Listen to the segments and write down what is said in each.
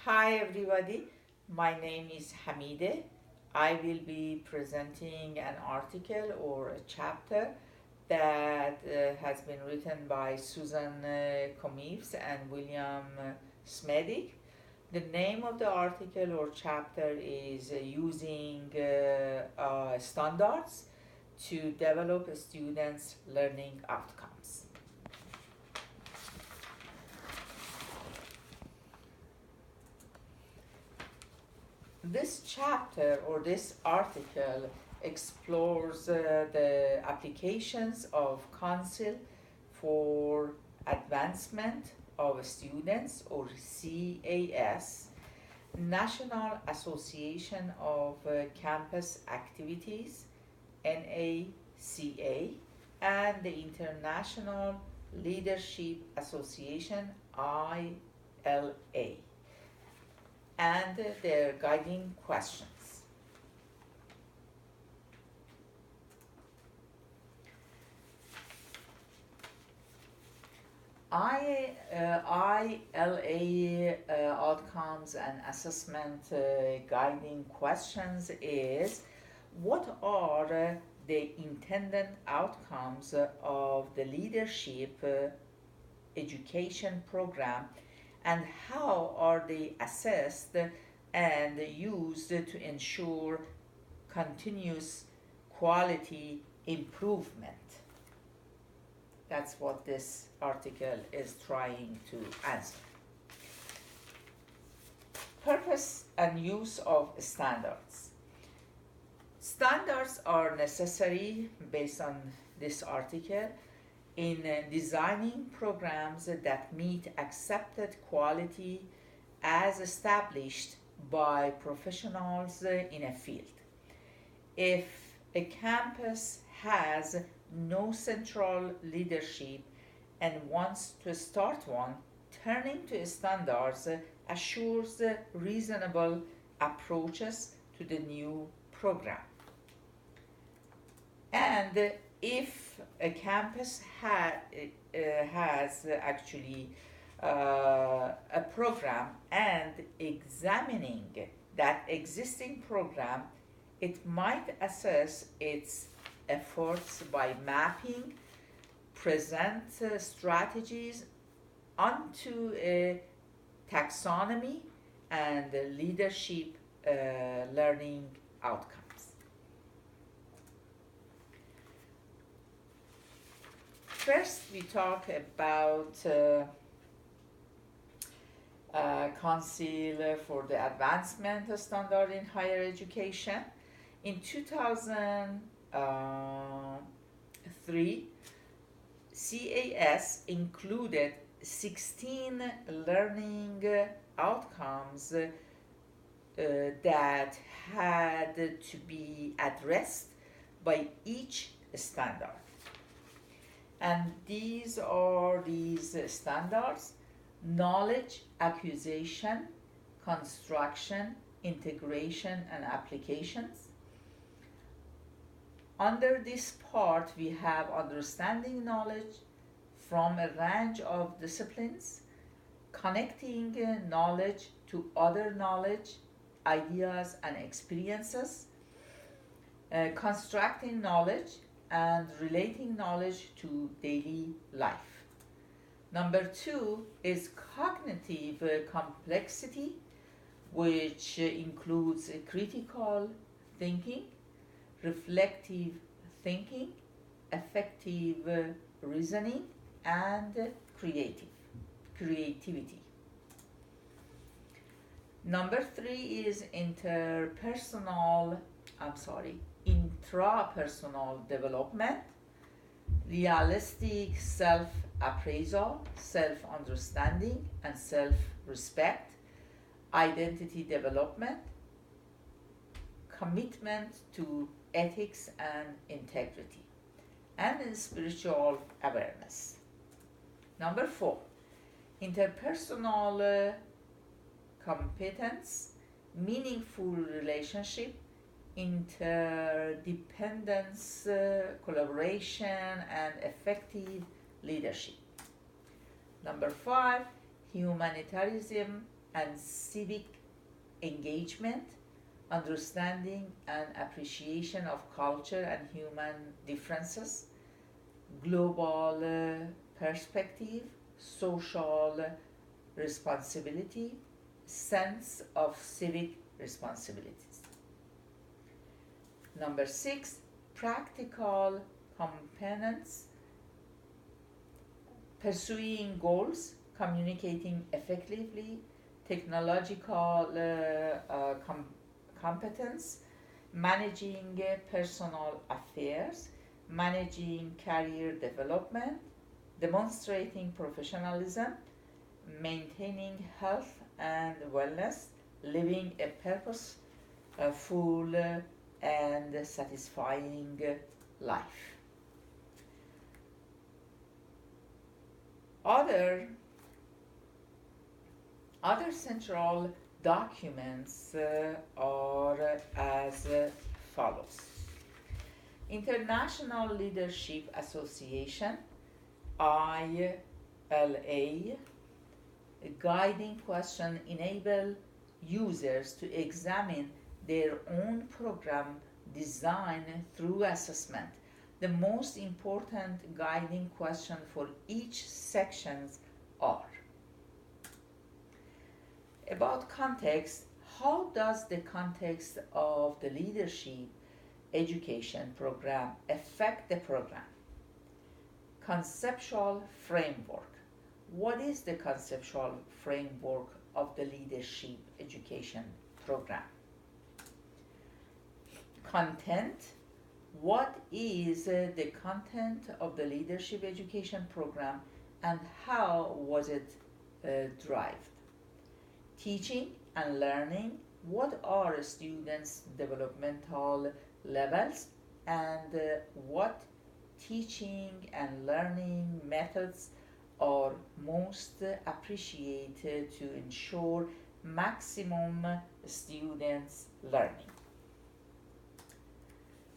Hi everybody, my name is Hamideh. I will be presenting an article or a chapter that has been written by Susan Comifs and William Smedig. The name of the article or chapter is Using Standards to Develop Students' Learning Outcomes. This chapter or this article explores the applications of Council for Advancement of Students or CAS, National Association of Campus Activities, NACA, and the International Leadership Association, ILA, and their guiding questions. ILA outcomes and assessment guiding questions is: what are the intended outcomes of the leadership education program, and how are they assessed and used to ensure continuous quality improvement? That's what this article is trying to answer. Purpose and use of standards. Standards are necessary, based on this article, in designing programs that meet accepted quality as established by professionals in a field. If a campus has no central leadership and wants to start one, turning to standards assures reasonable approaches to the new program. And if a campus has actually a program and examining that existing program, it might assess its efforts by mapping present strategies onto a taxonomy and leadership learning outcomes. First, we talk about Council for the Advancement Standard in Higher Education. In 2003, CAS included 16 learning outcomes that had to be addressed by each standard. And these are these standards: knowledge acquisition, construction, integration, and applications. Under this part, we have understanding knowledge from a range of disciplines, connecting knowledge to other knowledge, ideas, and experiences, constructing knowledge, and relating knowledge to daily life. Number 2 is cognitive complexity, which includes critical thinking, reflective thinking, effective reasoning, and creativity. Number 3 is intrapersonal development, realistic self-appraisal, self-understanding, and self-respect, identity development, commitment to ethics and integrity, and spiritual awareness. Number 4, interpersonal competence, meaningful relationship, interdependence, collaboration, and effective leadership. Number 5, humanitarianism and civic engagement, understanding and appreciation of culture and human differences, global perspective, social responsibility, sense of civic responsibilities. Number 6, practical components, pursuing goals, communicating effectively, technological competence, managing personal affairs, managing career development, demonstrating professionalism, maintaining health and wellness, living a purposeful and satisfying life. Other central documents are as follows. International Leadership Association, ILA, a guiding question enable users to examine their own program design through assessment. The most important guiding question for each section are: about context, how does the context of the leadership education program affect the program? Conceptual framework. What is the conceptual framework of the leadership education program? Content. What is the content of the leadership education program and how was it derived? Teaching and learning. What are students' developmental levels and what teaching and learning methods are most appreciated to ensure maximum students' learning?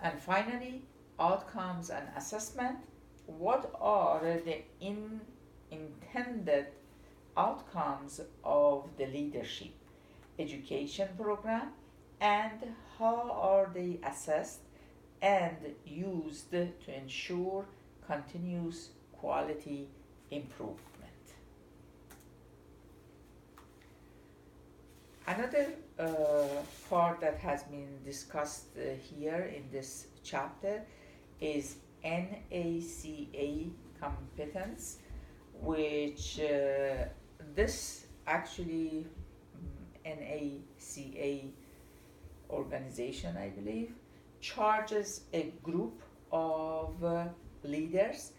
And finally, outcomes and assessment. What are the intended outcomes of the leadership education program and how are they assessed and used to ensure continuous quality improvement? Another part that has been discussed here in this chapter is NACA competence, which this actually NACA organization, I believe, charges a group of leaders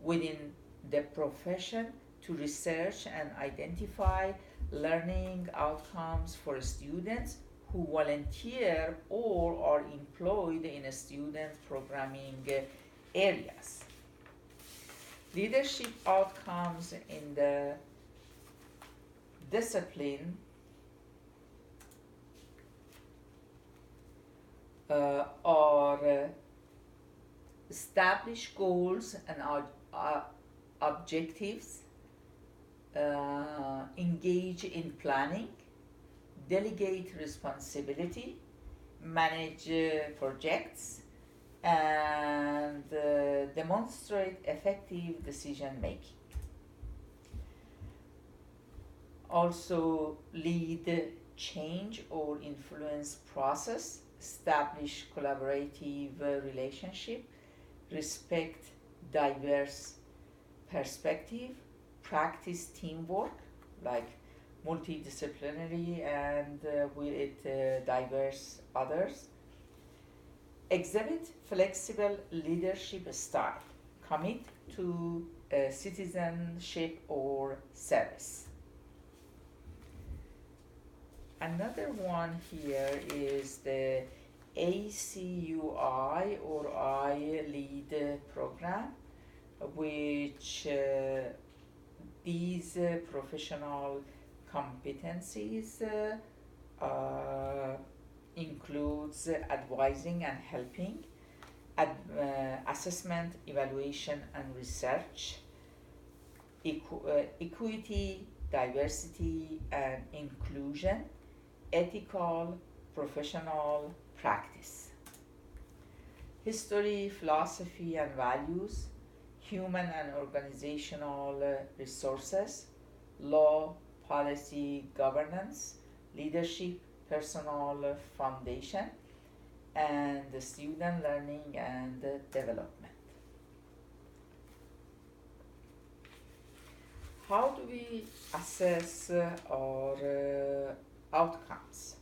within the profession to research and identify learning outcomes for students who volunteer or are employed in student programming areas. Leadership outcomes in the discipline are establish goals and objectives, engage in planning, delegate responsibility, manage projects, and demonstrate effective decision making. Also lead change or influence process, establish collaborative relationship, respect diverse perspective, practice teamwork like multidisciplinary and with diverse others, exhibit flexible leadership style, commit to citizenship or service. Another one here is the ACUI or I Lead program, which these professional competencies includes advising and helping, assessment, evaluation and research, equity, diversity and inclusion, ethical, professional practice, history, philosophy and values, human and organizational resources, law, policy, governance, leadership, personal foundation, and student learning and development. How do we assess our outcomes?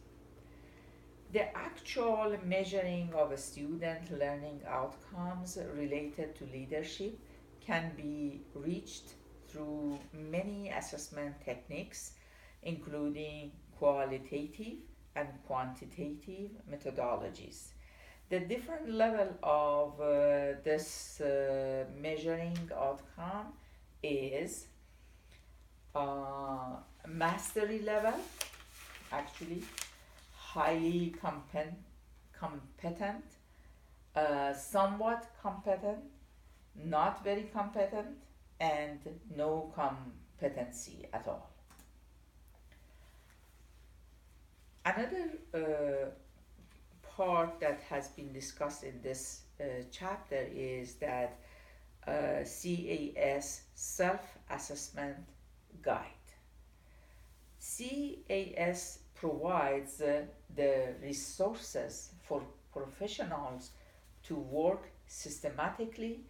The actual measuring of a student learning outcomes related to leadership can be reached through many assessment techniques, including qualitative and quantitative methodologies. The different level of this measuring outcome is mastery level, actually, highly competent, somewhat competent, not very competent, and no competency at all. Another part that has been discussed in this chapter is that CAS self-assessment guide. CAS provides the resources for professionals to work systematically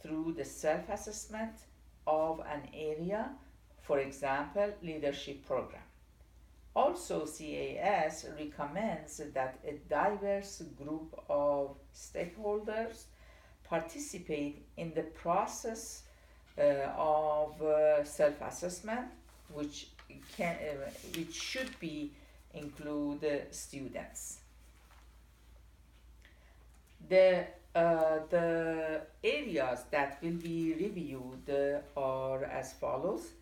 through the self-assessment of an area, for example, leadership program. Also, CAS recommends that a diverse group of stakeholders participate in the process of self-assessment, which should include students. The areas that will be reviewed are as follows: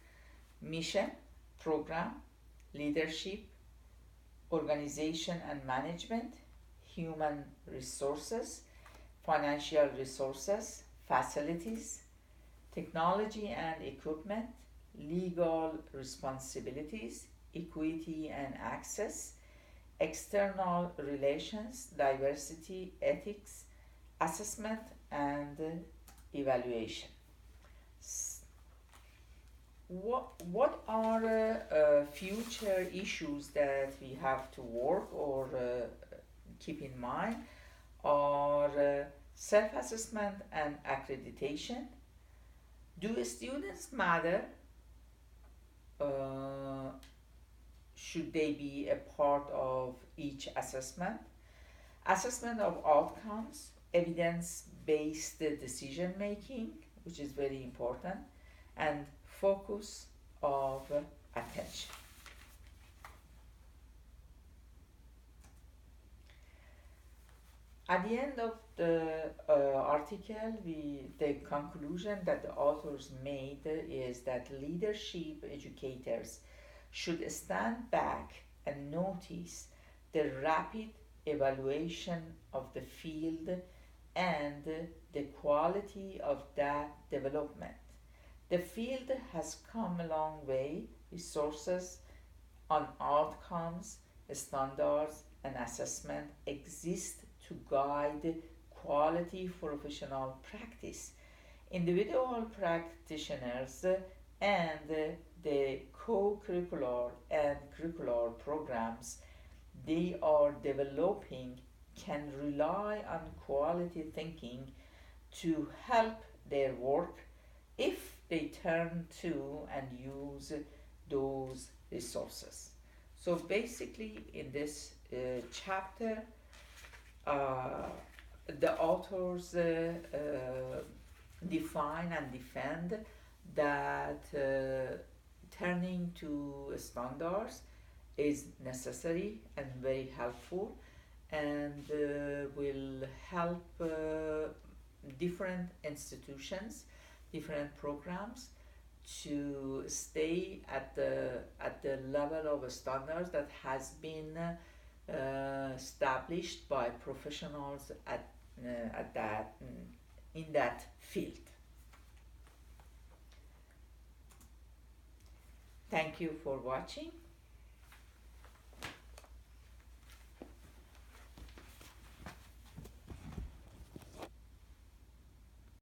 mission, program, leadership, organization and management, human resources, financial resources, facilities, technology and equipment, legal responsibilities, equity and access, external relations, diversity, ethics, assessment and evaluation. What are future issues that we have to work or keep in mind are self-assessment and accreditation. Do students matter? Should they be a part of each assessment? Assessment of outcomes, evidence-based decision making, which is very important, and focus of attention. At the end of the article, the conclusion that the authors made is that leadership educators should stand back and notice the rapid evaluation of the field and the quality of that development. The field has come a long way. Resources on outcomes, standards, and assessment exist to guide quality professional practice. Individual practitioners and the co-curricular and curricular programs they are developing can rely on quality thinking to help their work if they turn to and use those resources. So basically in this chapter, the authors define and defend that turning to standards is necessary and very helpful and will help different institutions, different programs to stay at the level of standards that has been established by professionals in that field. Thank you for watching.